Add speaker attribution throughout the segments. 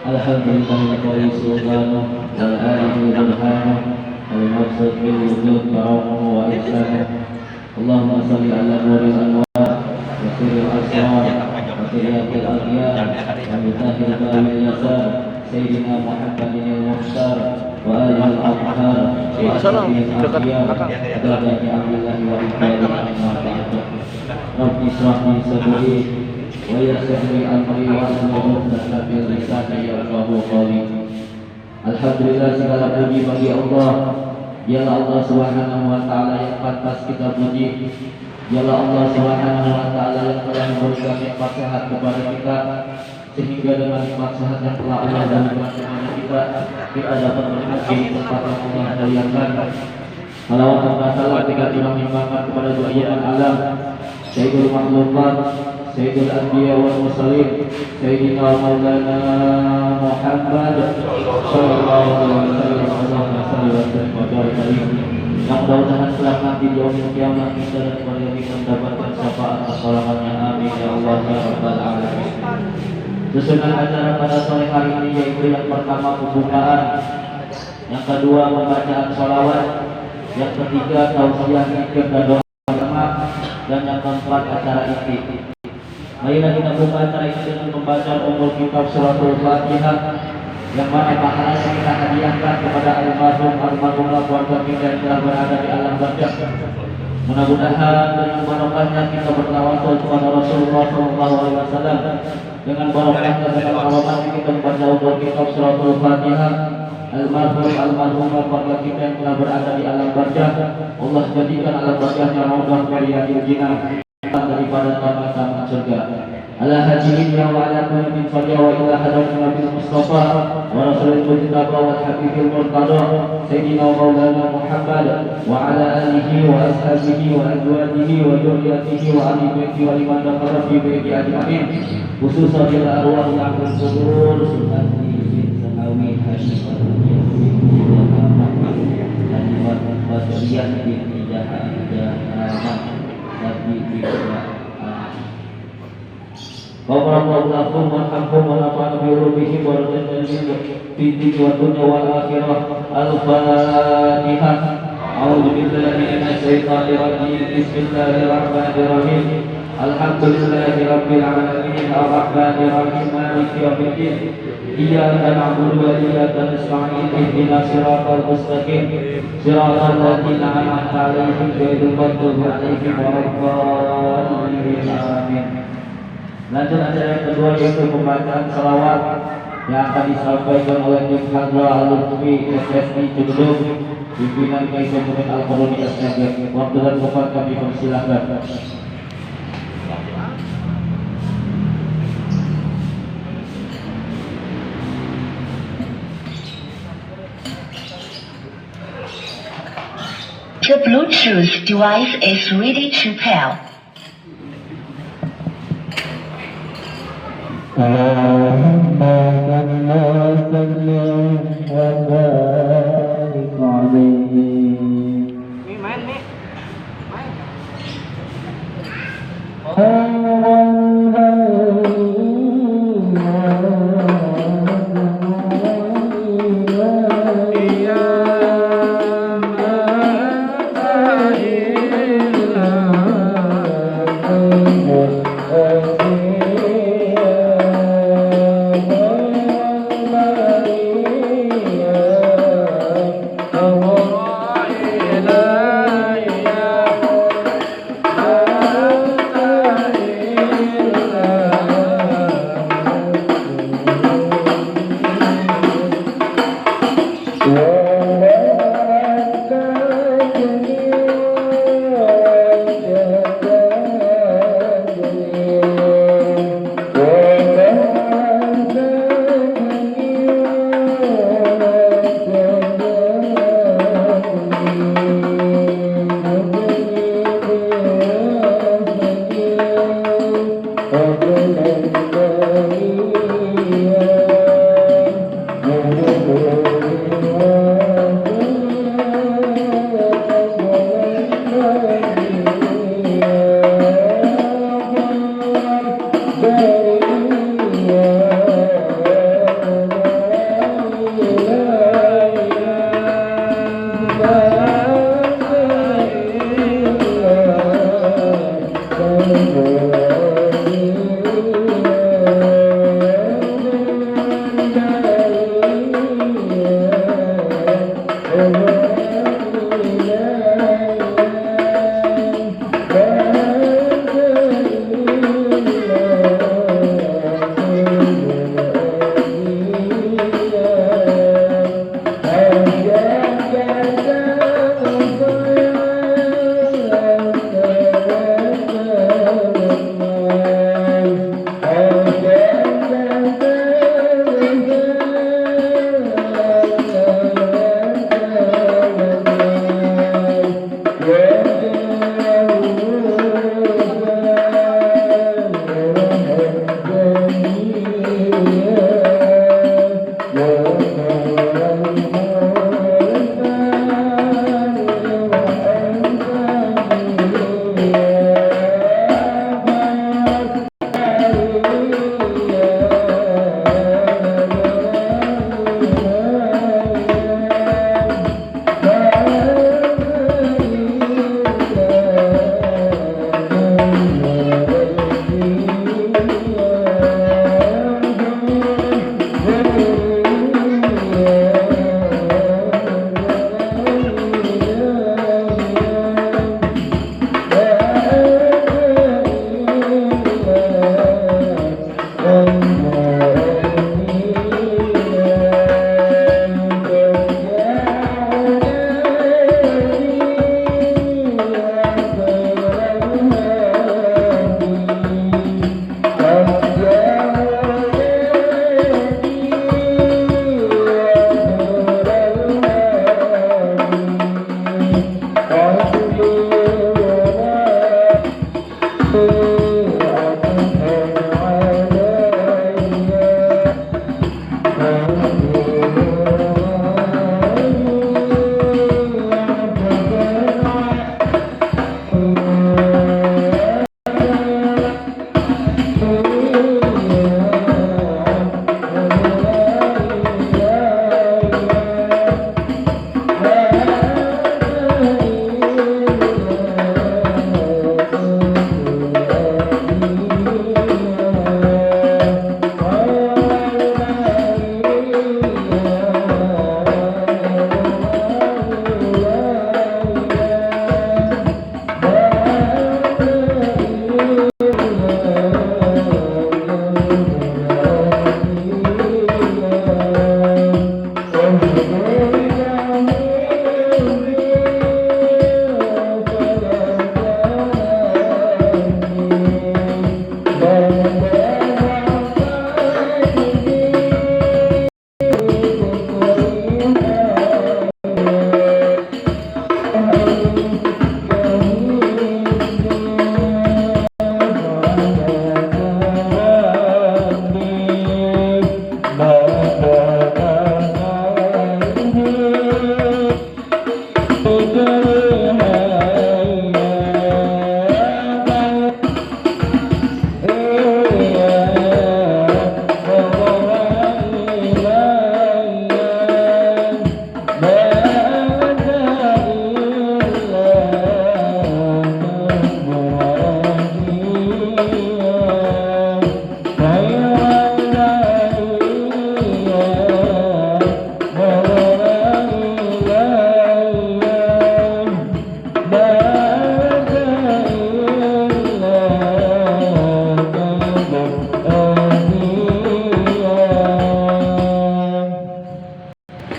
Speaker 1: Alhamdulillahilladzi subhanahu wal alihi subhanahu al-maqsud bil wujud karamu wa ihsanu. Allahumma salli ala nuril anwar wa sirril asrar wa sirril aghyar wa mitahil balil yasar sayyidina Muhammadin al-muhtar wa alihi al-athhar wa ashabihi al-akhyar adadani amillahi wa ibadihi al-ma'ba'd. Rabbi israh li sadri wa yassir li amri wa ahlul 'uqdatam min lisani yafqahu qawli. Alhamdulillah, segala puji bagi Allah. Dialah Allah Subhanahu wa taala yang pantas kita puji. Dialah Allah Subhanahu wa taala yang telah memberikan nikmat sehat kepada kita, sehingga dengan nikmat sehat yang telah Allah berikan kepada kita dapat berhaji di tempat yang Allah muliakan. Salawat dan salam kita limpahkan kepada doa alam, Sayyidul Makhlukat, Sayyidul Anbiya wal Mursalin, Sayyidina Maulana Muhammad sallallahu alaihi wasallam. Allahumma salli wa sallim wa barik alaihi. Yang mudah-mudahan kelak nanti di yaumil qiyamah kita dan keluarga kita mendapatkan syafaat kesolangannya. Amin ya Allah ya rabbal alamin. Susunan acara pada sore hari ini yaitu yang pertama pembukaan, yang kedua pembacaan sholawat, yang ketiga tausiah zikir dan doa bersama, dan yang keempat acara inti. Marilah kita buka acara ini dengan membaca umul kitab suratul Fatihah, yang mana pahalanya kita hadiahkan kepada almarhumah keluarga kita yang telah berada di alam barzakh. Mudah-mudahan dengan barokahnya kita bertawasul kepada Rasulullah SAW, dengan barokahnya dengan almarhumah kita membaca umul kitab suratul Fatihah. Almarhumah keluarga kita yang telah berada di alam barzakh, Allah jadikan alam barzakhnya raudhah riyadil jinah, daripada taman-taman surga. Ala hadirin ya wa ala kulli min fadya wa ila hadratin Nabi Mustafa wa Rasulul Mujtaba wa Habibil Murtada Sayyidina Maulana Muhammad wa ala alihi wa ashabihi wa azwajihi wa dzurriyyatihi wa ahli baiti wa liman dakhala fi baiti ajma'in, khususan ila arwah yang berkubur Sultan Sahawi Hasyim dan Badriyah binti Jahanam Nabi Wa'alakum warahmatullahi wabarakatuh wa razaqna bihim wa dunya wal akhirah. Al-Fatihah. A'udzu billahi minasy syaithanir rajim. Bismillahirrahmanirrahim. Alhamdulillahi rabbil alamin arrahmanir rahim maliki yaumiddin. Iyyaka na'budu wa iyyaka nasta'in ihdinas siratal mustaqim siratal ladzina an'amta 'alaihim ghairil maghdubi 'alaihim waladdallin. Amin. Lanjut acara yang kedua yaitu pembacaan salawat yang akan disampaikan oleh Tim Hadra Al-Lutfi SSI Cibedung, pimpinan Kiai Saifudin Al-Quruni SNG. Waktu dan tempat kami persilahkan.
Speaker 2: The Bluetooth device is ready to pair.
Speaker 1: Allahumma salli wa barik alaihi.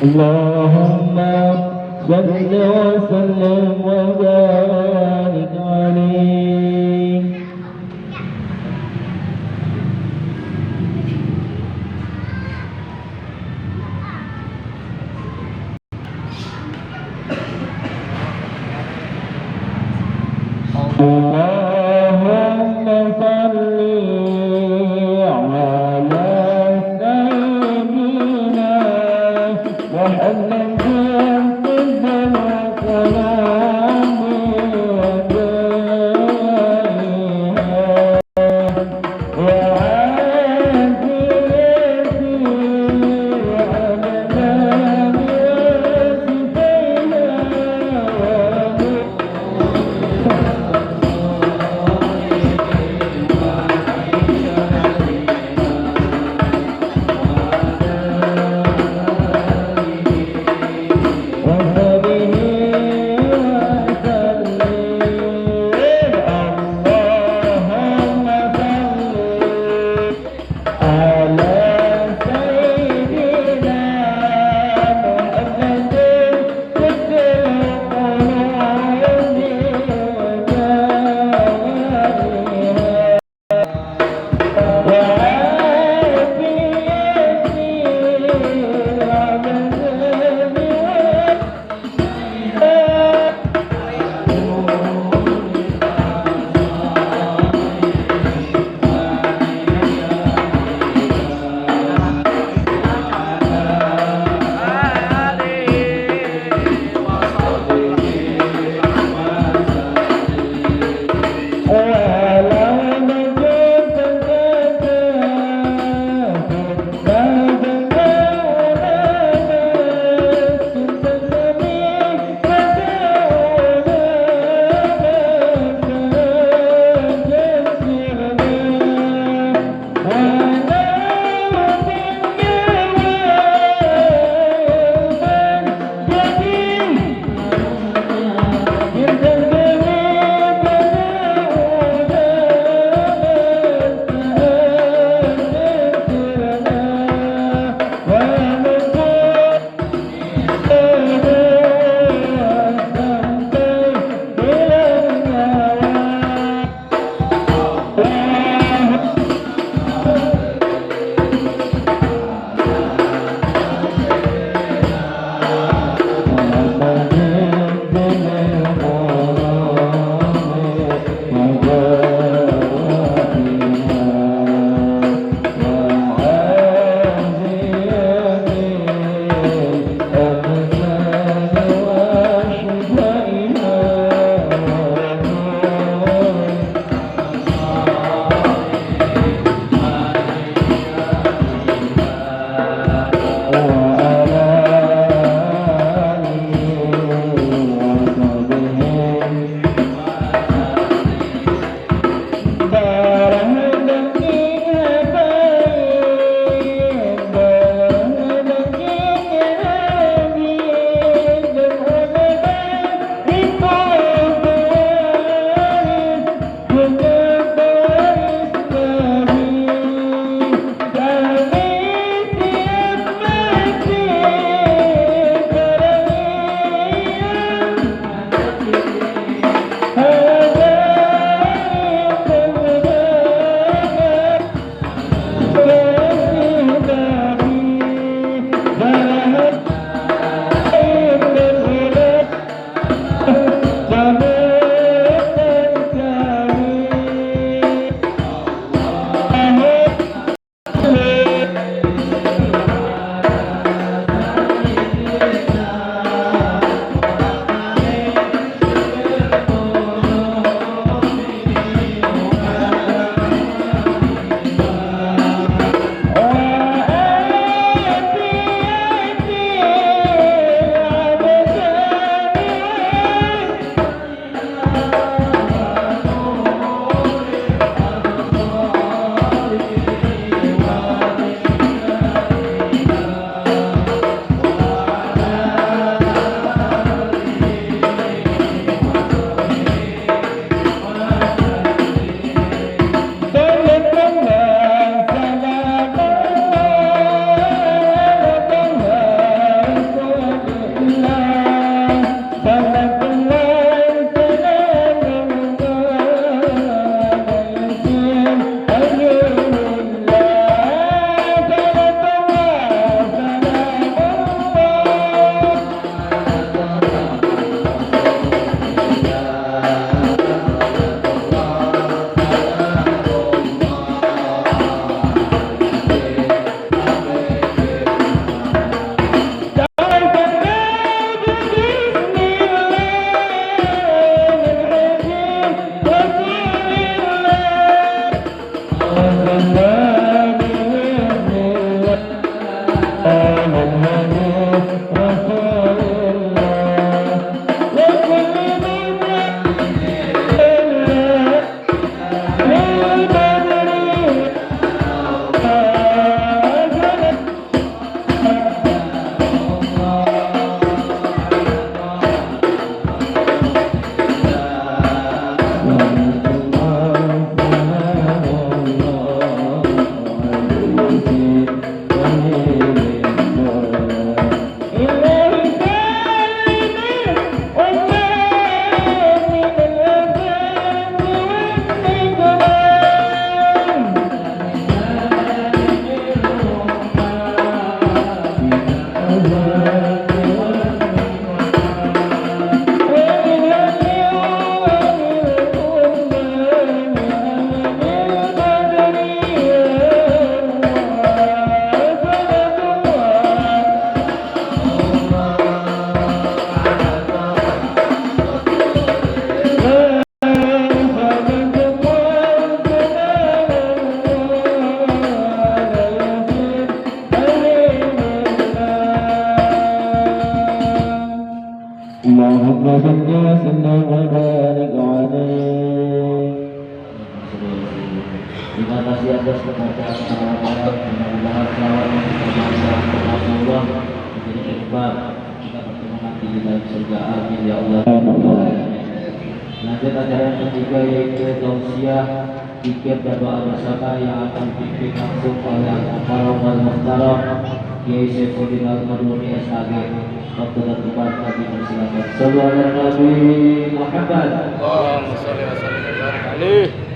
Speaker 1: اللهم صل وسلم وبارك عليه. اللهم صل على سيدنا محمد طب الكلام membaca Al-Quran, mudah-mudahan selawat Allah menjadi ikhbar kita bertemu nanti di dalam surga. Amin ya Allah. Lanjut acara yang ketiga yaitu tausiah, zikir dan doa bersama yang akan dipimpin langsung oleh Al-Mukarram wal Muhtaram Kiai Saifuddin Al-Maruni SHG. Waktu dan tempat kami persilakan. Sallallahu alaihi Nabi Muhammad.
Speaker 3: Allahumma sholli wa sallim wa barik alaihi.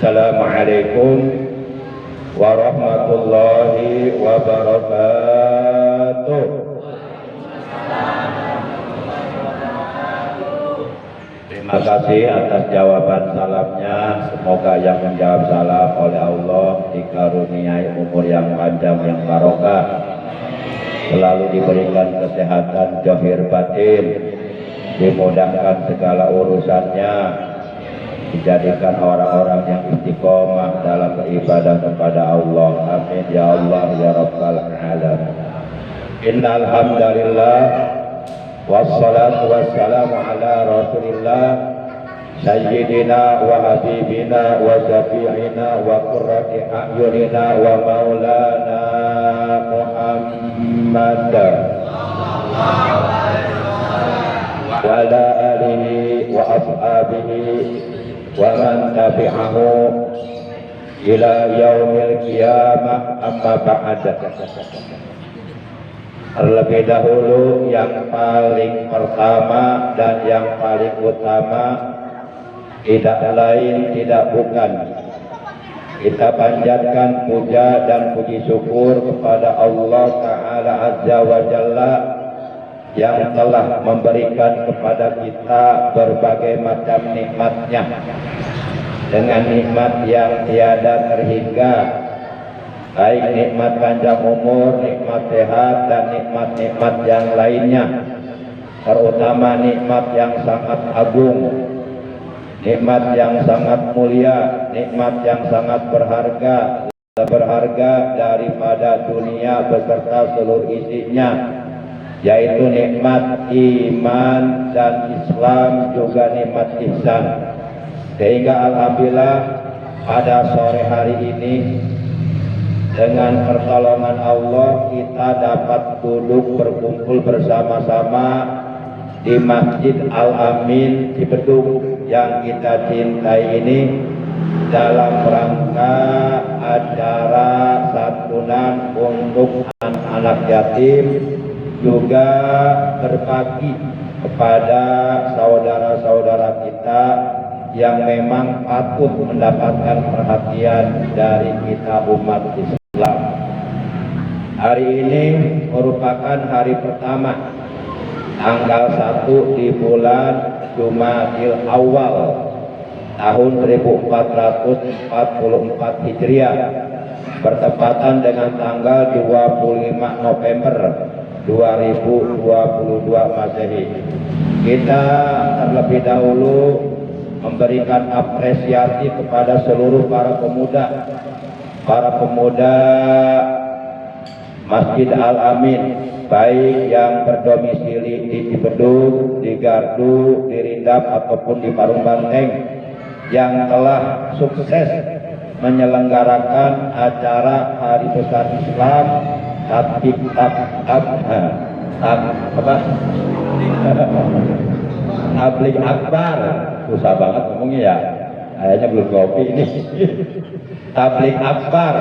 Speaker 4: Assalamualaikum warahmatullahi wabarakatuh. Terima kasih atas jawaban salamnya. Semoga yang menjawab salam oleh Allah dikaruniai umur yang panjang yang barokah, selalu diberikan kesehatan zahir batin, dimudahkan segala urusannya, dijadikan orang-orang yang istiqomah dalam beribadah kepada Allah. Amin ya Allah ya Rabbal alamin. Innal hamdalillah wassalatu wassalamu ala Rasulillah sayyidina wa habibina wa syafi'ina wa qurrati a'yunina wa maulana Muhammad wa ala alihi wa ashabihi wa man tabi'ahu ila yaumil qiyamah, amma ba'd. Terlebih dahulu yang paling pertama dan yang paling utama, tidak lain tidak bukan, kita panjatkan puja dan puji syukur kepada Allah Ta'ala Azza wa Jalla yang telah memberikan kepada kita berbagai macam nikmatnya, dengan nikmat yang tiada terhingga, baik nikmat panjang umur, nikmat sehat, dan nikmat-nikmat yang lainnya, terutama nikmat yang sangat agung, nikmat yang sangat mulia, nikmat yang sangat berharga, berharga daripada dunia beserta seluruh isinya, yaitu nikmat iman dan Islam, juga nikmat ihsan. Sehingga alhamdulillah pada sore hari ini dengan pertolongan Allah kita dapat duduk berkumpul bersama-sama di Masjid Al-Amin di Bedung yang kita cintai ini, dalam rangka acara santunan untuk anak-anak yatim, juga berbagi kepada saudara-saudara kita yang memang patut mendapatkan perhatian dari kita umat Islam. Hari ini merupakan hari pertama, tanggal 1 di bulan Jumadil Awal tahun 1444 Hijriah, bertepatan dengan tanggal 25 November 2022 Masehi. Kita terlebih dahulu memberikan apresiasi kepada seluruh para pemuda Masjid Al-Amin, baik yang berdomisili di Cibedung, di Gardu, di Rindap ataupun di Parung Banteng, yang telah sukses menyelenggarakan acara Hari Besar Islam Tabligh Akbar. Susah banget ngomongnya ya, kayaknya belum kopi ini. Tabligh Akbar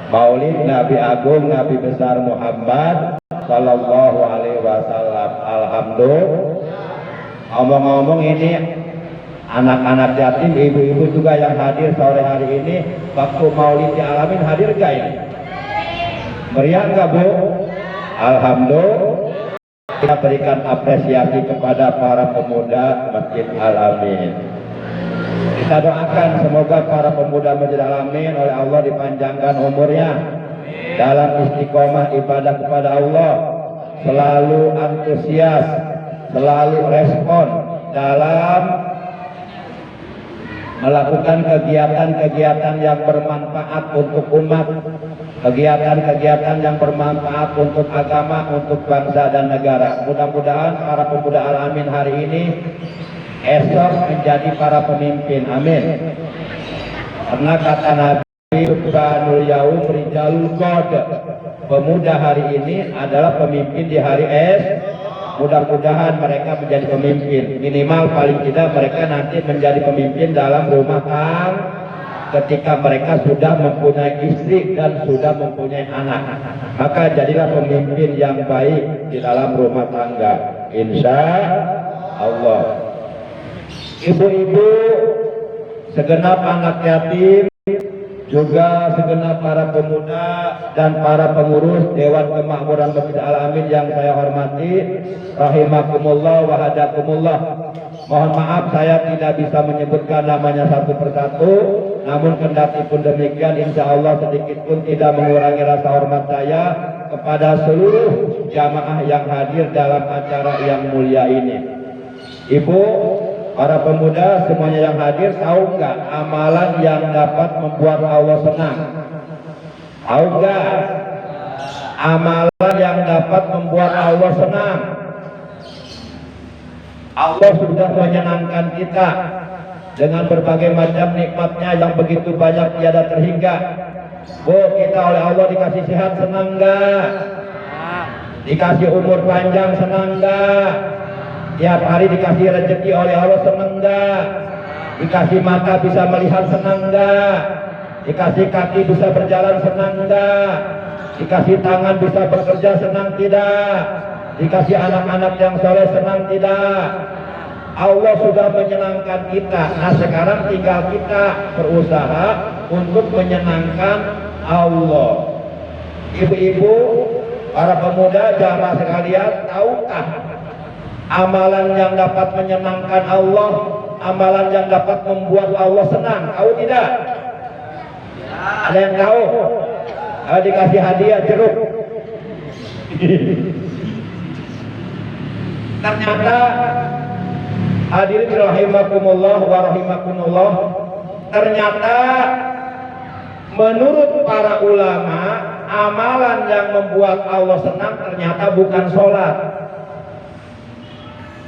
Speaker 4: Maulid Nabi Agung Nabi Besar Muhammad Sallallahu Alaihi Wasallam. Alhamdulillah. Ngomong-ngomong, ini anak-anak yatim, ibu-ibu juga yang hadir sore hari ini waktu Maulid dialamin, hadir gak ini? Meriah gak Bu? Alhamdulillah. Kita berikan apresiasi kepada para pemuda Masjid Al-Amin. Kita doakan semoga para pemuda Masjid Al-Amin oleh Allah dipanjangkan umurnya dalam istiqomah ibadah kepada Allah, selalu antusias, selalu respon dalam melakukan kegiatan-kegiatan yang bermanfaat untuk umat, kegiatan-kegiatan yang bermanfaat untuk agama, untuk bangsa dan negara. Mudah-mudahan para pemuda Al-Amin hari ini esok menjadi para pemimpin. Amin. Karena kata Nabi, Subhanul Yaum Rijalul Qad, pemuda hari ini adalah pemimpin di hari Mudah-mudahan mereka menjadi pemimpin. Minimal paling tidak mereka nanti menjadi pemimpin dalam rumah tangga ketika mereka sudah mempunyai istri dan sudah mempunyai anak. Maka jadilah pemimpin yang baik di dalam rumah tangga, insya Allah. Ibu-ibu, segenap anak yatim, juga segenap para pemuda dan para pengurus Dewan Kemakmuran Masjid Al-Amin yang saya hormati, rahimakumullah wa hadakumullah. Mohon maaf saya tidak bisa menyebutkan namanya satu persatu, namun kendati pun demikian insya Allah sedikit pun tidak mengurangi rasa hormat saya kepada seluruh jamaah yang hadir dalam acara yang mulia ini. Ibu, para pemuda semuanya yang hadir, tahu nggak amalan yang dapat membuat Allah senang? Tahu nggak amalan yang dapat membuat Allah senang? Allah sudah menyenangkan kita dengan berbagai macam nikmatnya yang begitu banyak tiada terhingga. Bu, kita oleh Allah dikasih sehat, senang nggak? Dikasih umur panjang, senang nggak? Tiap hari dikasih rezeki oleh Allah, senang enggak? Dikasih mata bisa melihat, senang enggak? Dikasih kaki bisa berjalan, senang enggak? Dikasih tangan bisa bekerja, senang tidak? Dikasih anak-anak yang soleh, senang tidak? Allah sudah menyenangkan kita. Nah sekarang tinggal kita berusaha untuk menyenangkan Allah. Ibu-ibu, para pemuda, jamaah sekalian, tahukah amalan yang dapat menyenangkan Allah, amalan yang dapat membuat Allah senang? Tahu tidak? Ada yang tahu? Dikasih hadiah jeruk. Ternyata hadirin rahimakumullah wa rahimakumullah, ternyata menurut para ulama amalan yang membuat Allah senang ternyata bukan sholat,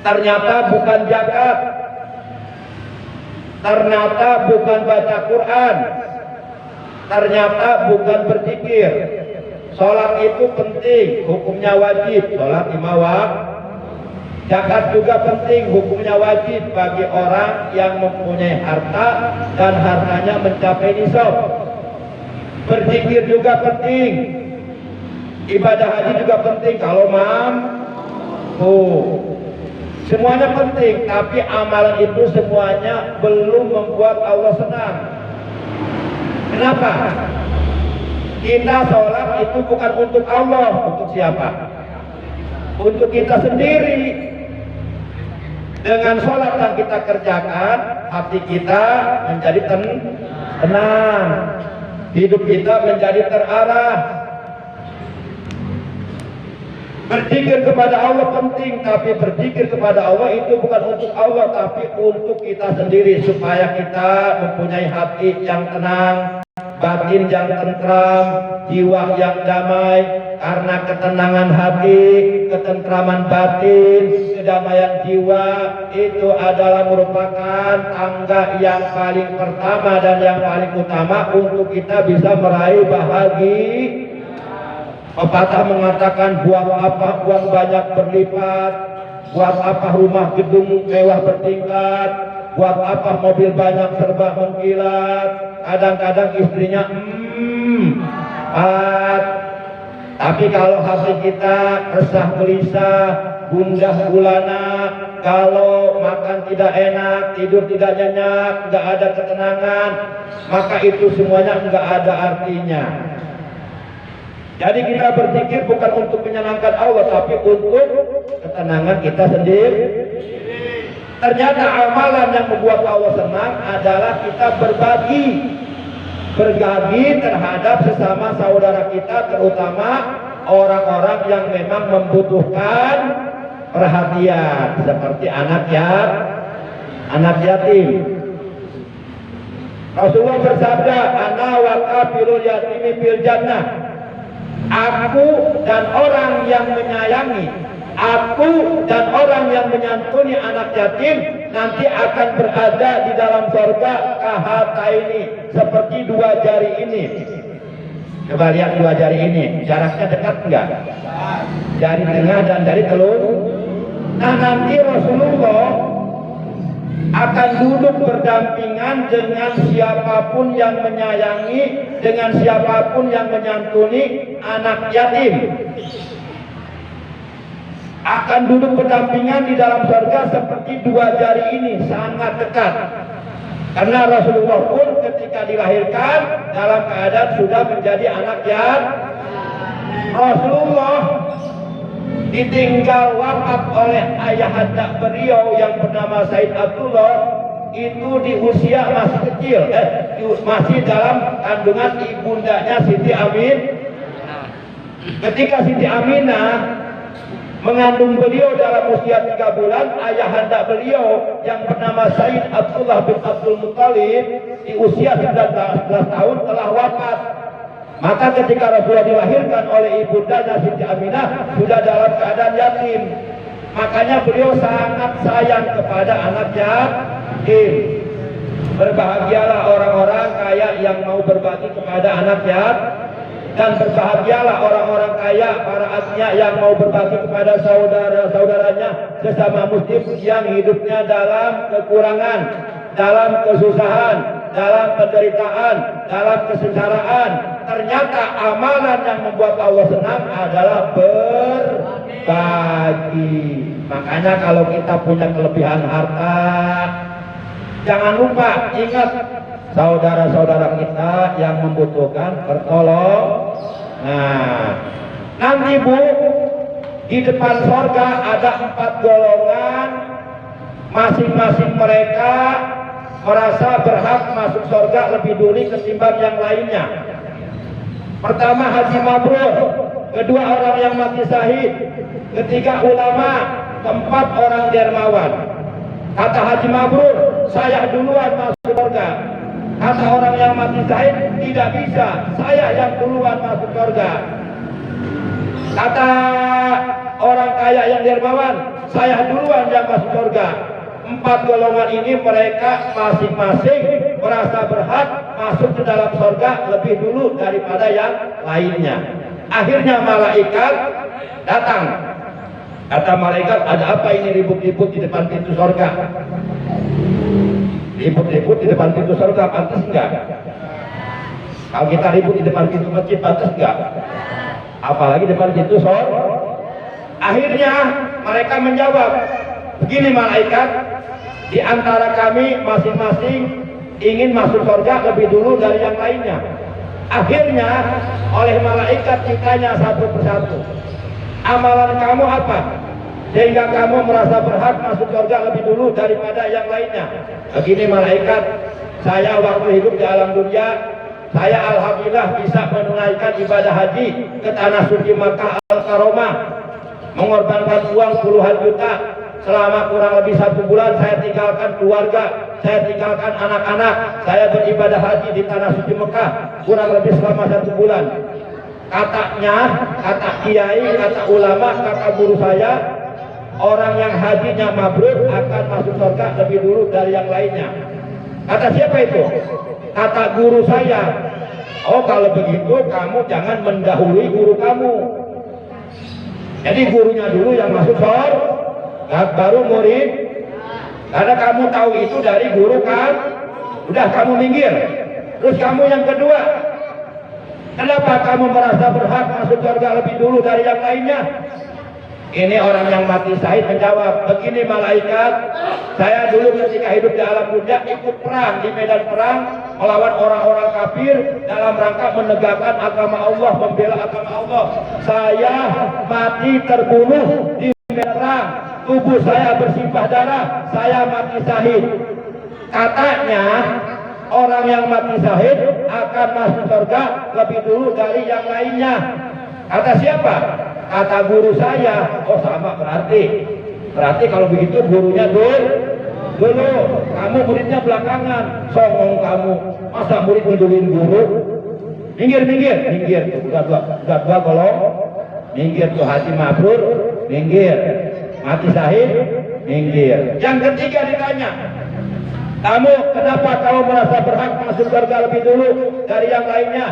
Speaker 4: ternyata bukan zakat, ternyata bukan baca Quran, ternyata bukan berzikir. Sholat itu penting, hukumnya wajib, sholat 5 waktu. Zakat juga penting, hukumnya wajib bagi orang yang mempunyai harta dan hartanya mencapai nisab. Berzikir juga penting, ibadah haji juga penting kalau mampu. Semuanya penting, tapi amalan itu semuanya belum membuat Allah senang. Kenapa? Kita sholat itu bukan untuk Allah, untuk siapa? Untuk kita sendiri. Dengan sholat yang kita kerjakan, hati kita menjadi tenang, hidup kita menjadi terarah. Berzikir kepada Allah penting, tapi berzikir kepada Allah itu bukan untuk Allah, tapi untuk kita sendiri, supaya kita mempunyai hati yang tenang, batin yang tentram, jiwa yang damai. Karena ketenangan hati, ketentraman batin, kedamaian jiwa itu adalah merupakan tangga yang paling pertama dan yang paling utama untuk kita bisa meraih bahagia. Pepatah mengatakan, buat apa uang banyak berlipat, buat apa rumah gedung mewah bertingkat, buat apa mobil banyak serba mengkilat. Kadang-kadang istrinya tapi kalau hati kita resah gelisah, gundah gulana, kalau makan tidak enak, tidur tidak nyenyak, nggak ada ketenangan, maka itu semuanya nggak ada artinya. Jadi kita berzikir bukan untuk menyenangkan Allah, tapi untuk ketenangan kita sendiri. Ternyata amalan yang membuat Allah senang adalah kita berbagi terhadap sesama saudara kita, terutama orang-orang yang memang membutuhkan perhatian, seperti anak anak yatim. Rasulullah bersabda, ana wa kafirul yatimi fil jannah. Aku dan orang yang menyayangi, aku dan orang yang menyantuni anak yatim nanti akan berada di dalam surga kahata ini, seperti dua jari ini. Coba lihat dua jari ini, jaraknya dekat enggak? Jari tengah dan jari telur. Nah, nanti Rasulullah akan duduk berdampingan dengan siapapun yang menyayangi, dengan siapapun yang menyantuni anak yatim. Akan duduk berdampingan di dalam surga seperti dua jari ini, sangat dekat. Karena Rasulullah pun ketika dilahirkan dalam keadaan sudah menjadi anak yatim. Rasulullah ditinggal wafat oleh ayahanda beliau yang bernama Said Abdullah itu di usia masih kecil, masih dalam kandungan ibundanya Siti Amin. Ketika Siti Aminah mengandung beliau dalam usia 3 bulan, ayahanda beliau yang bernama Said Abdullah bin Abdul Muttalib di usia 19 tahun telah wafat. Maka ketika Rasulullah dilahirkan oleh ibundanya Siti Aminah sudah dalam keadaan yatim. Makanya beliau sangat sayang kepada anak yatim. Berbahagialah orang-orang kaya yang mau berbagi kepada anak yatim. Dan berbahagialah orang-orang kaya, para atnya yang mau berbagi kepada saudara-saudaranya sesama muslim yang hidupnya dalam kekurangan, dalam kesusahan, dalam penderitaan, dalam kesengsaraan. Ternyata amalan yang membuat Allah senang adalah berbagi. Makanya kalau kita punya kelebihan harta, jangan lupa ingat saudara-saudara kita yang membutuhkan pertolongan. Nah, nanti Bu, di depan sorga ada 4 golongan. Masing-masing mereka merasa berhak masuk sorga lebih dulu ketimbang yang lainnya. Pertama haji mabrur, kedua orang yang mati syahid, ketiga ulama, keempat orang dermawan. Kata haji mabrur, saya duluan masuk sorga. Kata orang yang mati syahid, tidak bisa, saya yang duluan masuk surga. Kata orang kaya yang dermawan, saya duluan yang masuk surga. 4 golongan ini mereka masing-masing merasa berhak masuk ke dalam surga lebih dulu daripada yang lainnya. Akhirnya malaikat datang. Kata malaikat, ada apa ini ribut-ribut di depan pintu surga? Ribut-ribut di depan pintu surga, pantas enggak? Kalau kita ribut di depan pintu masjid, pantas enggak? Apalagi depan pintu surga. Akhirnya mereka menjawab, begini malaikat, di antara kami masing-masing ingin masuk surga lebih dulu dari yang lainnya. Akhirnya oleh malaikat ditanya satu persatu, amalan kamu apa? Sehingga kamu merasa berhak masuk surga lebih dulu daripada yang lainnya. Begini malaikat, saya waktu hidup di alam dunia, saya alhamdulillah bisa menunaikan ibadah haji ke tanah suci Makkah Al-Karomah, mengorbankan uang puluhan juta. Selama kurang lebih 1 bulan saya tinggalkan keluarga, saya tinggalkan anak-anak, saya beribadah haji di tanah suci Mekah kurang lebih selama 1 bulan. Katanya, kata kiai, kata ulama, kata guru saya, orang yang hajinya mabrur akan masuk surga lebih dulu dari yang lainnya. Kata siapa itu? Kata guru saya. Oh, kalau begitu kamu jangan mendahului guru kamu. Jadi gurunya dulu yang masuk surga, baru murid. Karena kamu tahu itu dari guru kan, udah kamu minggir. Terus kamu yang kedua, kenapa kamu merasa berhak masuk surga lebih dulu dari yang lainnya? Ini orang yang mati syahid menjawab, begini malaikat, saya dulu ketika hidup di alam dunia ikut perang di medan perang melawan orang-orang kafir dalam rangka menegakkan agama Allah, membela agama Allah. Saya mati terbunuh di medan perang, tubuh saya bersimpah darah, saya mati syahid. Katanya orang yang mati syahid akan masuk surga lebih dulu dari yang lainnya. Kata siapa? Kata guru saya. Oh sama, berarti kalau begitu gurunya Dulu kamu muridnya belakangan, songong kamu. Masa murid ngidulin guru? Minggir. Udah dua golong. Minggir tuh Haji Mabrur, minggir. Mati syahid, minggir. Yang ketiga ditanya, kamu kenapa kamu merasa berhak masuk surga lebih dulu dari yang lainnya?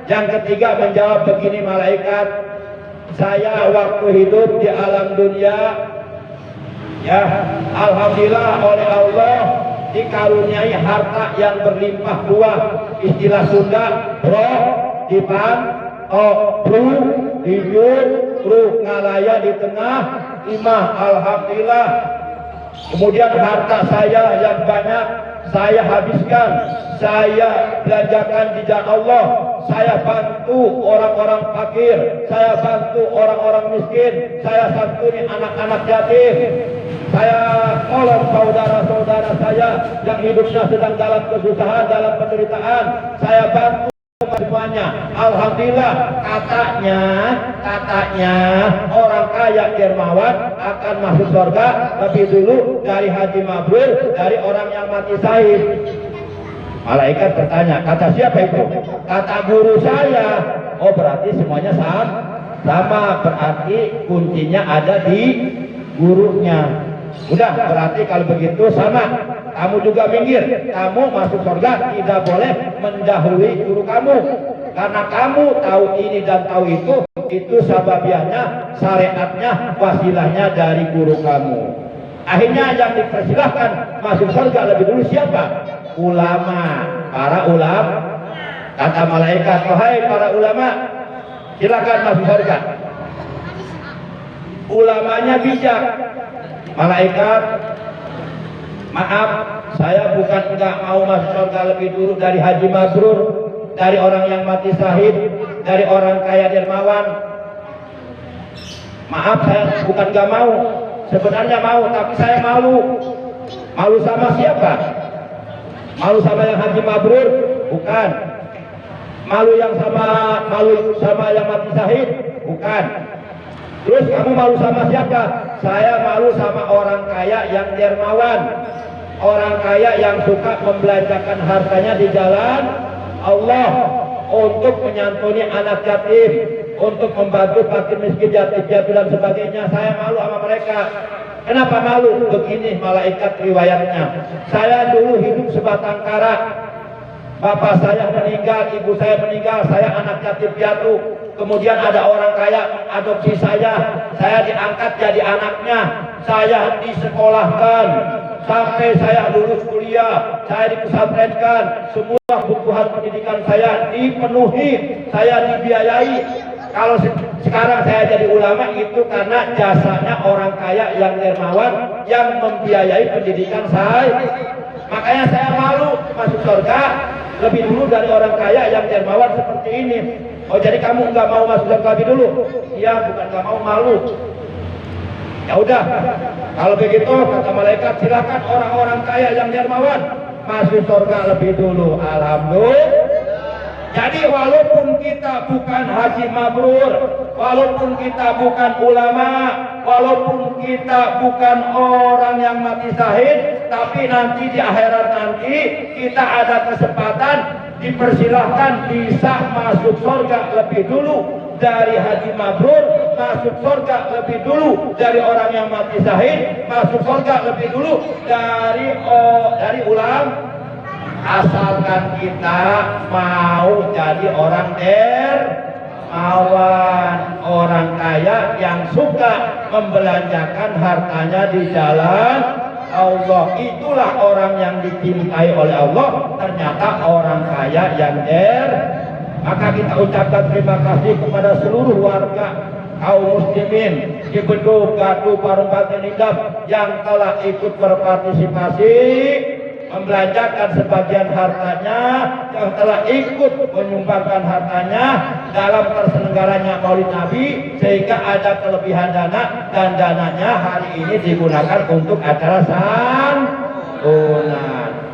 Speaker 4: Yang ketiga menjawab begini malaikat, saya waktu hidup di alam dunia, ya alhamdulillah oleh Allah dikaruniai harta yang berlimpah ruah, istilah Sunda, roh, dipan, pru, hijau, ruh ngalaya di tengah, imah alhamdulillah. Kemudian harta saya yang banyak saya habiskan, saya belanjakan di jalan Allah, saya bantu orang-orang fakir, saya bantu orang-orang miskin, saya santuni anak-anak yatim, saya tolong saudara-saudara saya yang hidupnya sedang dalam kesusahan, dalam penderitaan, saya bantu semuanya. Alhamdulillah, katanya orang kaya dermawan akan masuk surga lebih dulu dari Haji Mabrur, dari orang yang mati syahid. Malaikat bertanya, kata siapa itu? Kata guru saya. Oh berarti semuanya sama, berarti kuncinya ada di gurunya. Udah, berarti kalau begitu sama. Kamu juga minggir. Kamu masuk surga tidak boleh mendahului guru kamu. Karena kamu tahu ini dan tahu itu sababiahnya, syariatnya, wasilahnya dari guru kamu. Akhirnya yang dipersilahkan masuk surga lebih dulu siapa? Ulama, para ulama. Kata malaikat, wahai para ulama, silakan masuk surga. Ulamanya bijak. Malaikat, maaf, saya bukan enggak mau masuk surga lebih dulu dari Haji Mabrur, dari orang yang mati syahid, dari orang kaya dermawan. Maaf, saya bukan enggak mau. Sebenarnya mau, tapi saya malu. Malu sama siapa? Malu sama yang Haji Mabrur? Bukan. Malu sama yang mati syahid? Bukan. Terus kamu malu sama siapa? Saya malu sama orang kaya yang dermawan, orang kaya yang suka membelanjakan hartanya di jalan Allah untuk menyantuni anak yatim, untuk membantu fakir miskin, yatim piatu dan sebagainya. Saya malu sama mereka. Kenapa malu? Begini malaikat riwayatnya. Saya dulu hidup sebatang kara. Bapak saya meninggal, ibu saya meninggal, saya anak yatim piatu. Kemudian ada orang kaya mengadopsi saya diangkat jadi anaknya, saya disekolahkan sampai saya lulus kuliah, saya dipesantrenkan, semua kebutuhan pendidikan saya dipenuhi, saya dibiayai. Kalau sekarang saya jadi ulama itu karena jasanya orang kaya yang dermawan yang membiayai pendidikan saya. Makanya saya malu masuk surga lebih dulu dari orang kaya yang dermawan seperti ini. Oh jadi kamu nggak mau masuk surga lebih dulu? Iya, bukan nggak mau, malu. Ya udah, kalau begitu kata malaikat silakan orang-orang kaya yang dermawan masuk surga lebih dulu. Alhamdulillah. Jadi walaupun kita bukan Haji Mabrur, walaupun kita bukan ulama, walaupun kita bukan orang yang mati syahid, tapi nanti di akhirat nanti kita ada kesempatan dipersilahkan bisa masuk surga lebih dulu dari Haji Mabrur, masuk surga lebih dulu dari orang yang mati syahid, masuk surga lebih dulu dari ulama. Asalkan kita mau jadi orang dermawan, orang kaya yang suka membelanjakan hartanya di jalan Allah. Itulah orang yang dicintai oleh Allah. Ternyata orang kaya yang Maka kita ucapkan terima kasih kepada seluruh warga kaum muslimin di Bedug, Gaduh, Parung Pantai Nidam yang telah ikut berpartisipasi membelanjakan sebagian hartanya, yang telah ikut menyumbangkan hartanya dalam terselenggaranya Maulid Nabi, sehingga ada kelebihan dana dan dananya hari ini digunakan untuk acara santunan.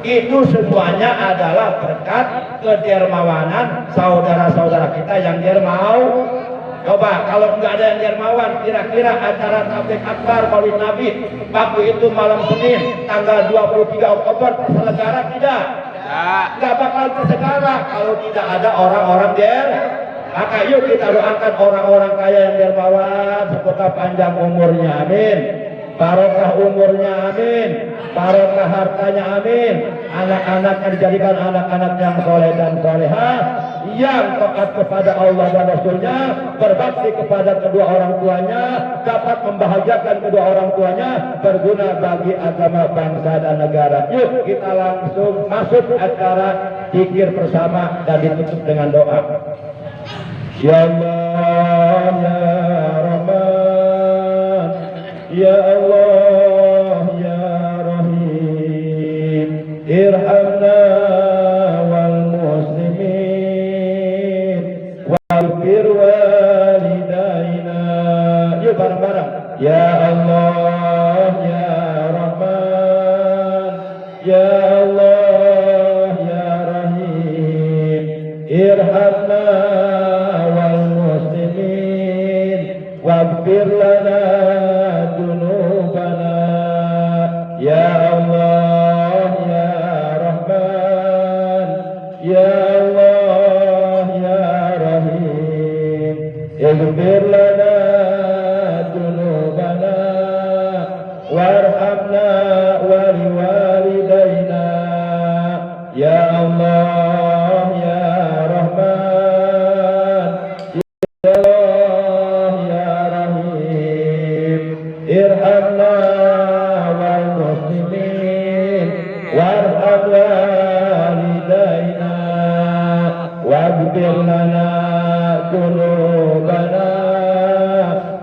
Speaker 4: Itu semuanya adalah berkat kedermawanan saudara-saudara kita yang dermawan. Coba kalau nggak ada yang dermawan, kira-kira acara tabligh akbar Maulid Nabi waktu itu malam Senin tanggal 23 Oktober terselenggara tidak? Nggak bakal terselenggara kalau tidak ada orang-orang maka yuk kita doakan orang-orang kaya yang dermawan, semoga panjang umurnya, amin. Barokah umurnya, amin. Barokah hartanya, amin. Anak-anaknya dijadikan anak-anak yang soleh dan solehah, yang taat kepada Allah dan Rasulnya, berbakti kepada kedua orang tuanya, dapat membahagiakan kedua orang tuanya, berguna bagi agama, bangsa dan negara. Yuk kita langsung masuk acara zikir bersama dan ditutup dengan doa. Ya Allah, ya Rahman, ya Allah, ya Rahim, irhamna wal muslimin waghfir walidaina. Yuk bareng-bareng. Ya Allah, ya Rahman, ya Allah, ya Rahim, irhamna waghfir lana dzunubana. Ya Allah, ya Rahman, ya Allah, ya Rahim, ighfir lana dzunubana warhamna wa liwalidayna. Ya Allah, ya Rahman, ya irhamna wal muslimin warham walidaina waghfir lana dzunubana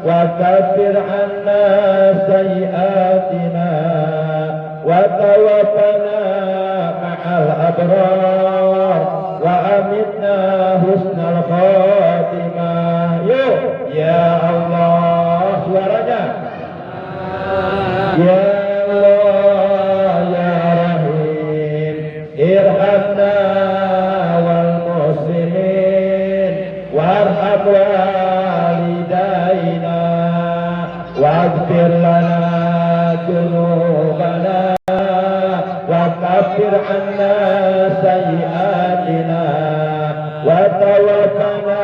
Speaker 4: wa kaffir 'anna sayyi'atina wa tawaffana ma'al abrar wa amitna husnal khatimah. Yuk, ya Allah, suaranya. Ya Allah, ya Rahim, irhamna wal muslimin warham walidaina waghfir lana dzunubana wa kaffir 'anna sayyi'atina wa tawaffana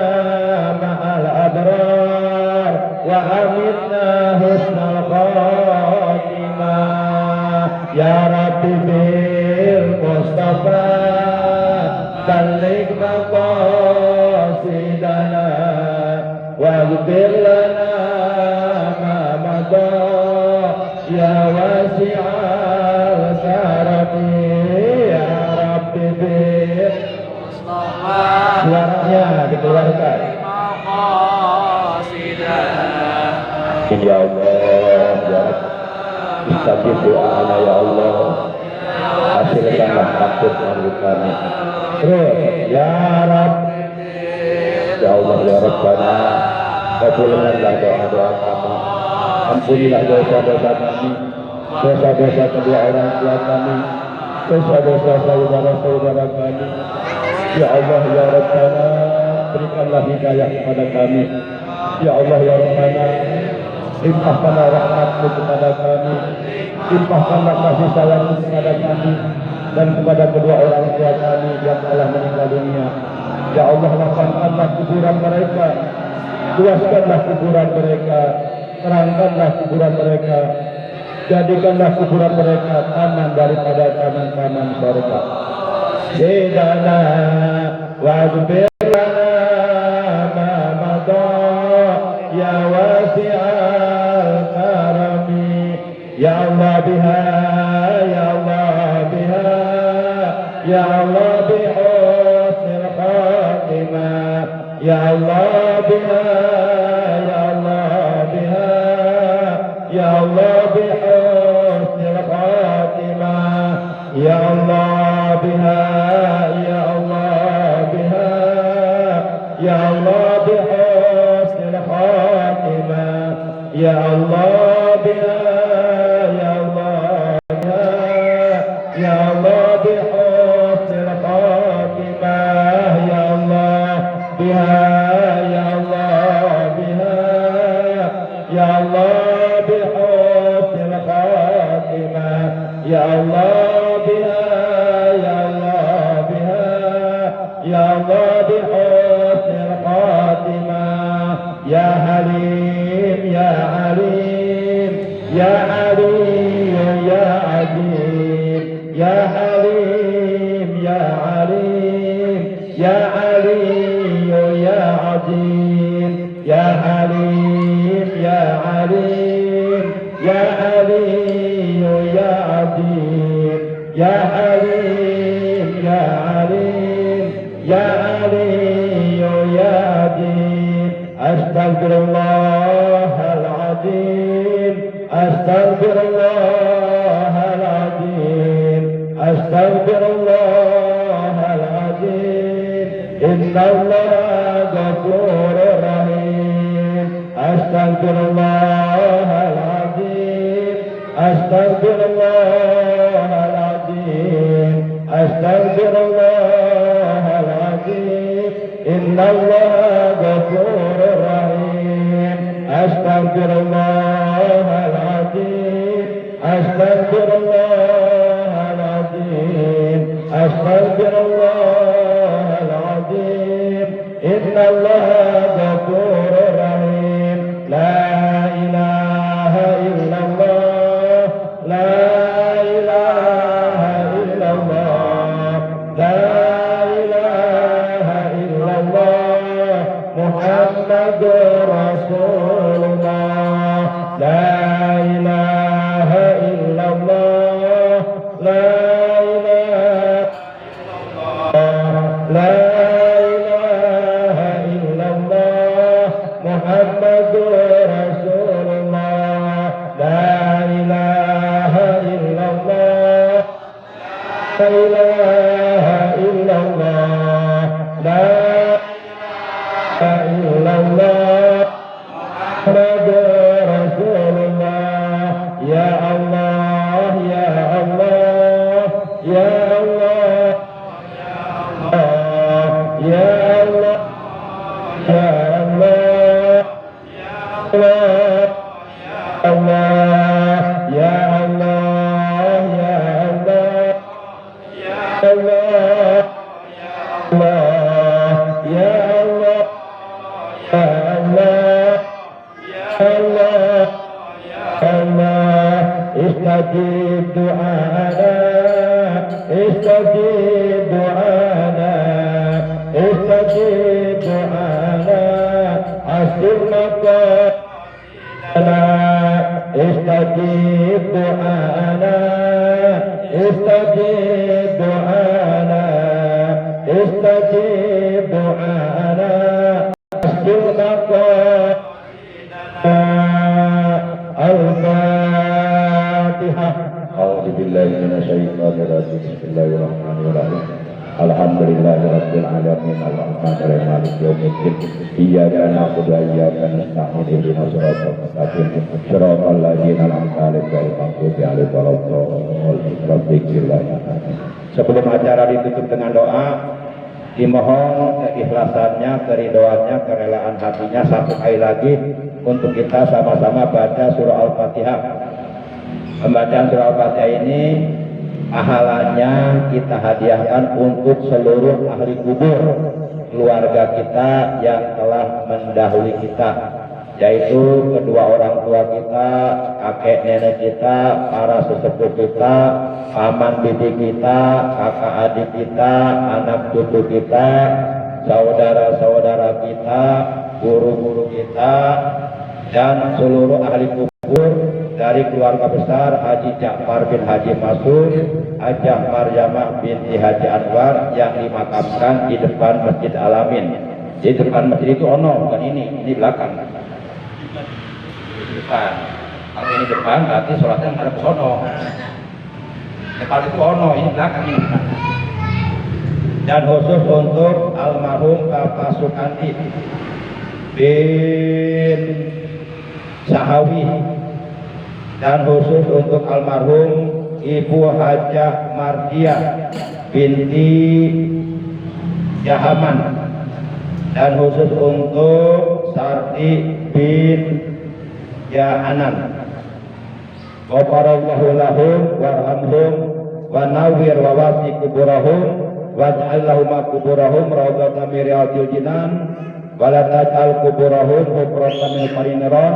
Speaker 4: ma'al abrar wa amitna husnal khatimah. Ya Rabbi bil Mustafa balligh maqasidana waghfir lana ma madha ya wasi'al karami. Ya Rabbi bil Mustafa, suaranya dikeluarkan. Ya Allah, ya istajib doa ya Allah, hasilkanlah takut dari kami. Terus, ya Rabb, ya Allah, ya Rabbana, kabulkanlah doa-doa kami, ampunilah dosa-dosa kami, dosa-dosa kedua orang tua kami, dosa-dosa saudara-saudara kami. Ya Allah, ya Rabbana, berikanlah hidayah kepada kami. Ya Allah, ya Rabbana, limpahkanlah rahmat-Mu kepada kami, limpahkanlah kasih sayang-Mu kepada kami dan kepada kedua orang tua kami yang telah meninggal dunia. Ya Allah, lapangkanlah kuburan mereka, luaskanlah kuburan mereka, terangkanlah kuburan mereka, jadikanlah kuburan mereka taman daripada taman-taman surga. Zidana waghfir lana ma madha ya wasi'al karami. Ya Allah biha, ya Allah biha, ya Allah bi husnil khatimah. Ya Allah biha, ya Allah biha, ya Allah bi husnil khatimah. Ya Allah biha, ya Allah biha, ya Allah bi husnil khatimah. Ya Allah biha, ya Allah biha, ya Allah bi husnil khatimah. Ya Allah biha, ya Allah يا عليم يا علي يا عظيم يا عليم يا عليم يا علي يا عظيم يا عليم يا عليم يا علي يا عظيم أستغفر الله العظيم أستغفر الله العظيم أستغفر الله العظيم إن الله غفور رحيم أستغفر الله العظيم أستغفر الله العظيم أستغفر الله العظيم إن الله غفور رحيم أستغفر الله العظيم أستغفر الله العظيم أستغفر الله العظيم إن الله غفور رحيم لا إله إلا الله لا إله إلا الله لا إله إلا الله محمد رسول الله لا إله إلا الله لا إله لا إله إلا الله محمد رسول الله لا إله إلا الله لا إله إلا الله لا إله إلا الله محمد رسول الله يا الله يا الله يا الله يا الله يا الله الله يا الله يا الله الله الله يا الله الله الله استجيب دعانا استجيب دعانا استجيب دعانا أسر مقامنا استجيب دعانا استجيب دعانا استجيب دعانا أسر مقامنا الفاتحة أعوذ بالله من الشيطان الرجيم بسم الله الرحمن الرحيم الحمد لله رب العالمين الرحمن الرحيم مالك يوم الدين إياك نعبد وإياك نستعين اهدنا الصراط المستقيم صراط الذين أنعمت عليهم غير المغضوب عليهم ولا الضالين. Sebelum acara ditutup dengan doa, dimohon keikhlasannya, keridoannya, kerelaan hatinya satu kali lagi untuk kita sama-sama baca surah Al-Fatihah. Pembacaan surah Al-Fatihah ini pahalanya kita hadiahkan untuk seluruh ahli kubur keluarga kita yang telah mendahului kita, yaitu kedua orang tua kita, kakek nenek kita, para sesepuh kita, paman bibi kita, kakak adik kita, anak cucu kita, saudara-saudara kita, guru-guru kita, dan seluruh ahli kubur dari keluarga besar Haji Ja'far bin Haji Masud, Hajah Maryamah binti Haji Anwar yang dimakamkan di depan Masjid Alamin. Di depan masjid itu ono, bukan ini belakang. Di depan. Kalau ini depan berarti sholatnya nggak ada sono. Depan itu ono, ini belakang ini. Dan khusus untuk almarhum Bapak Sukandi bin Sahawi, dan khusus untuk almarhum Ibu Hajah Mardiah binti Jahaman, dan khusus untuk Sardi bin Ja'anan. Ghafarallahu lahum warhamhum wa nawwir wa wasi kuburahum waj'al lahum kuburahum rawdatan min riyadil jinan wa la taj'al kuburahum hufratan min farinran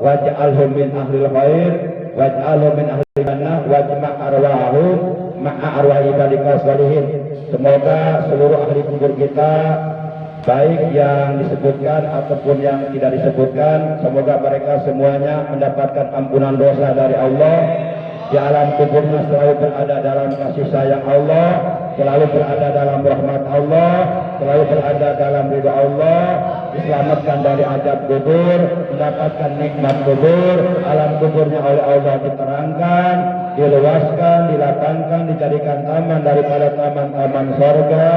Speaker 4: waj'alhum min ahlil khair waj'alhum min ahli jannah wajma' arwahum ma'a arwahi ibadika sholihin Semoga seluruh ahli kubur kita, baik yang disebutkan ataupun yang tidak disebutkan, semoga mereka semuanya mendapatkan ampunan dosa dari Allah. Di alam kuburnya selalu berada dalam kasih sayang Allah, selalu berada dalam rahmat Allah, selalu berada dalam ridha Allah, diselamatkan dari azab kubur, mendapatkan nikmat kubur, alam kuburnya oleh Allah diterangkan, diluaskan, dilapangkan, dijadikan taman daripada taman-taman sorga.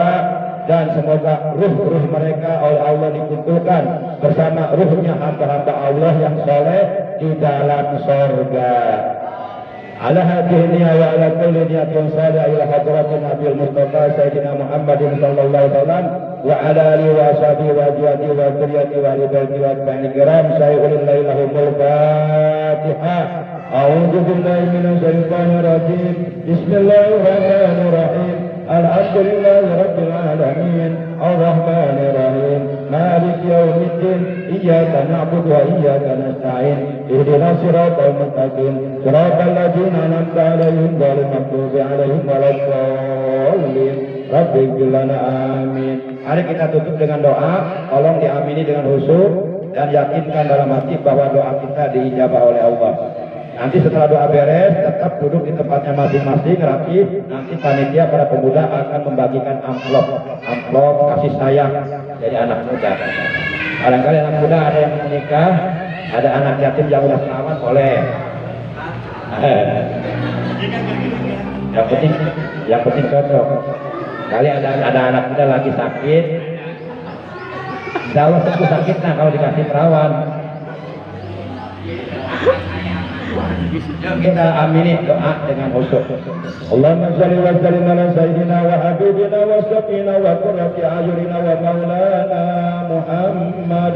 Speaker 4: Dan semoga ruh-ruh mereka oleh Allah dikumpulkan bersama ruhnya hamba-hamba Allah yang soleh di dalam sorga. Ala hadhihi wa ala kulli niyatin salih ila hadratin Nabil Mustafa Sayyidina Muhammadin sallallahu alaihi wasallam wa ala alihi wa sahbihi wa ajwadihi wa dzurriyyatihi wa alihi wa sahbihi kiram sayyidul lailahumul Fatihah. A'udzu billahi minasy syaithanir rajim. Bismillahirrahmanirrahim. Alhamdulillahi rabbil alamin. Ar-Rahmanir Rahim. Malik yaumiddin. Iyyaka na'budu wa iyyaka nasta'in. Ihdinas siratal mustaqim. Siratal ladzina an'amta 'alaihim ghairil maghdubi 'alaihim waladdallin. Rabbi ighfir lana amin. Mari kita tutup dengan doa. Tolong diamini dengan khusyuk dan yakinkan dalam hati bahwa doa kita diijabah oleh Allah. Nanti setelah doa beres, tetap duduk di tempatnya masing-masing, rapi. Nanti panitia para pemuda akan membagikan amplop kasih sayang dari anak muda. Barangkali anak muda ada yang menikah, ada anak yatim yang udah selamat, boleh. Yang penting cocok. Kali ada anak muda lagi sakit, insya Allah sembuh sakitnya kalau dikasih perawan. Kita amini doa dengan khusyuk. Allahumma shalli wa sallim ala sayyidina wa habibina wa safina wa qurrati a'yunina wa maulana Muhammad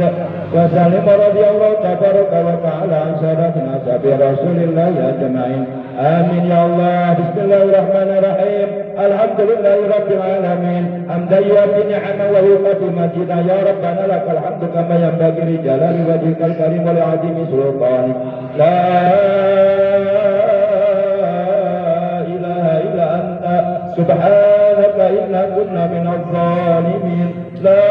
Speaker 4: wa sallim radhiyallahu tabaraka wa ta'ala an sadatina sabi Rasulillah ya jama'in. Amin ya Allah. Bismillahirrahmanirrahim. Alhamdulillahi rabbil alamin. Hamdan yu'ti ni'ama wa yuqati majida ya rabbana lakal hamdu kama yanbaghi li jalali wajhikal karim wa li 'azimi sultanik. La ilaha illa anta subhanaka inna kunna minadh dhalimin. La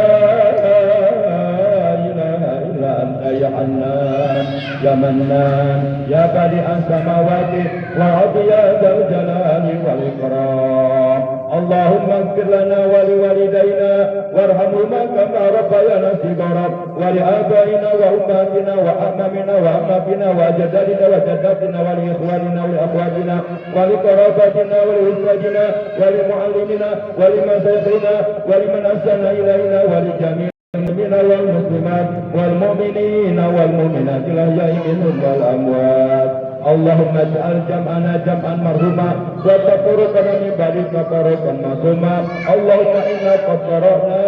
Speaker 4: ilaha illa anta ya Hannan ya Mannan ya badi'as samawati wal ardi ya dzal jalali wal ikram. Allahumma ighfir lana wa liwalidayna warhamhuma kama rabbayana shighara wa li abaina wa ummatina wa ammamina wa ammatina wa ajdadina wa jaddatina wa li ikhwanina wa li akhwatina wa li qarabatina wa li usratina wa li muallimina wa li masaykhina wa liman ahsana ilaina wa li jami'il المؤمنين والمسلمات والمؤمنين والمؤمنات الأحياء منهم والأموات. اللهم اجعل جمعنا جمعا مرحوما وتفرقنا من بعد تفرقا معصوما. اللهم إنا قد قرأنا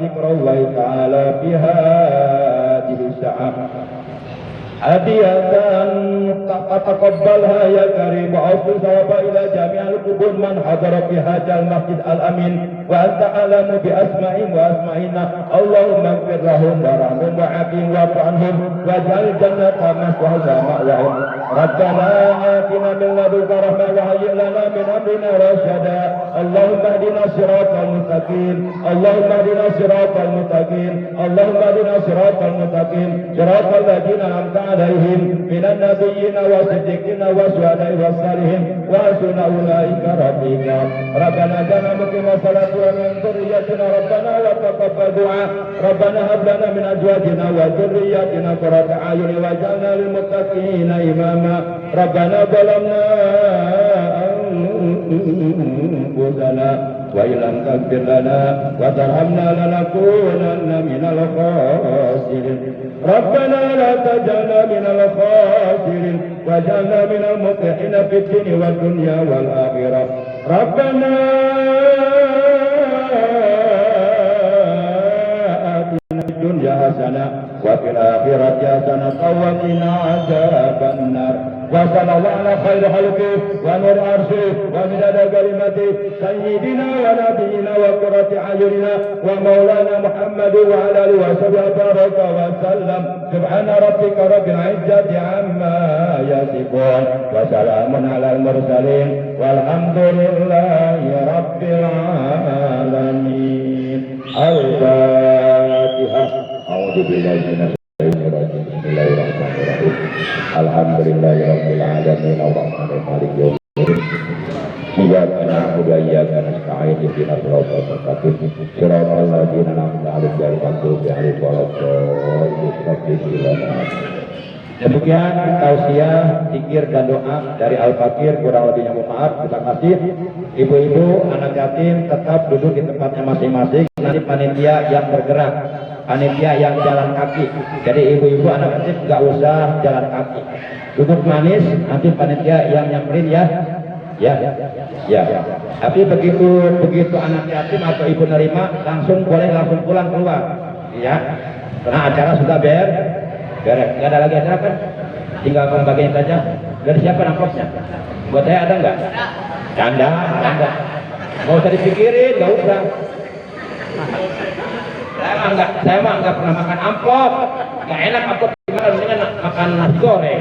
Speaker 4: ذكر الله تعالى في هذه الساعة hadiyatan taqabbalha ya karim wa awsil sawaba ila jami'al qubur man hadara fi hadzal masjid al amin wa anta alamu bi asma'ihim wa asma'ina. Allahumma ighfir lahum warhamhum wa afihim wa anhum waj'al jannata ma'wahum. Rabbana atina min ladunka rahmah wa hayyi' lana min amrina rashada. Allahumma ihdina siratal mustaqim. Allahumma ihdina siratal mustaqim. Allahumma ihdina siratal mustaqim. Siratal ladzina an'amta عليهم من النبيين والصديقين والشهداء والصالحين وحسن أولئك رفيقا. ربنا جعلنا مقيم الصلاة ومن ذريتنا ربنا وتقبل دعاء. ربنا هب لنا من أزواجنا وذرياتنا قرة أعين واجعلنا للمتقين إماما. ربنا ظلمنا أنفسنا وإن لم تغفر لنا وترحمنا لنكونن من الخاسرين. ربنا لا تجعلنا من الخاسرين واجعلنا من المفلحين في الدين والدنيا والآخرة. ربنا آتنا في الدنيا حسنة وفي الآخرة حسنة وقنا عذاب النار. وصلى الله على خير خلقه ونور عرشه ومداد كلمته سيدنا ونبينا وقرة أعيننا ومولانا محمد وعلى آله وصحبه بارك وسلم. سبحان ربك رب العزة عما يصفون وسلام على المرسلين والحمد لله رب العالمين. Al-Fatihah. A'udzubillahi minasyaitonir rajim. Bismillahirrahmanirrahim. Alhamdulillahirabbil alamin arrahmanir rahim. Iyyaka na'budu wa iyyaka nasta'in ihdinas siratal mustaqim siratal ladzina an'amta 'alaihim ghairil maghdubi 'alaihim waladdallin. Demikian tausiah, zikir dan doa dari Al-Fakir, kurang lebihnya mohon maaf. Terima kasih. Ibu-ibu, anak yatim tetap duduk di tempatnya masing-masing. Nanti panitia yang bergerak, panitia yang jalan kaki. Jadi ibu-ibu anak yatim nggak usah jalan kaki. Duduk manis, nanti panitia yang nyamperin ya. Ya. Tapi begitu anak yatim atau ibu nerima, langsung pulang keluar. Ya. Karena acara sudah beres. Gak ada lagi acara kan? Tinggal pembagian saja. Dari siapa amplopnya? Buat saya ada nggak? Canda. Nggak usah dipikirin, nggak usah. Saya mah nggak pernah makan amplop. Nggak enak amplop gimana dengan makan nasi goreng.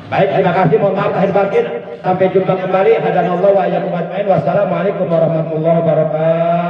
Speaker 4: Baik, terima kasih. Mohon maaf lahir batin. Sampai jumpa kembali. Hadanallahu wa iyyakum ajmain. Wassalamualaikum warahmatullahi wabarakatuh.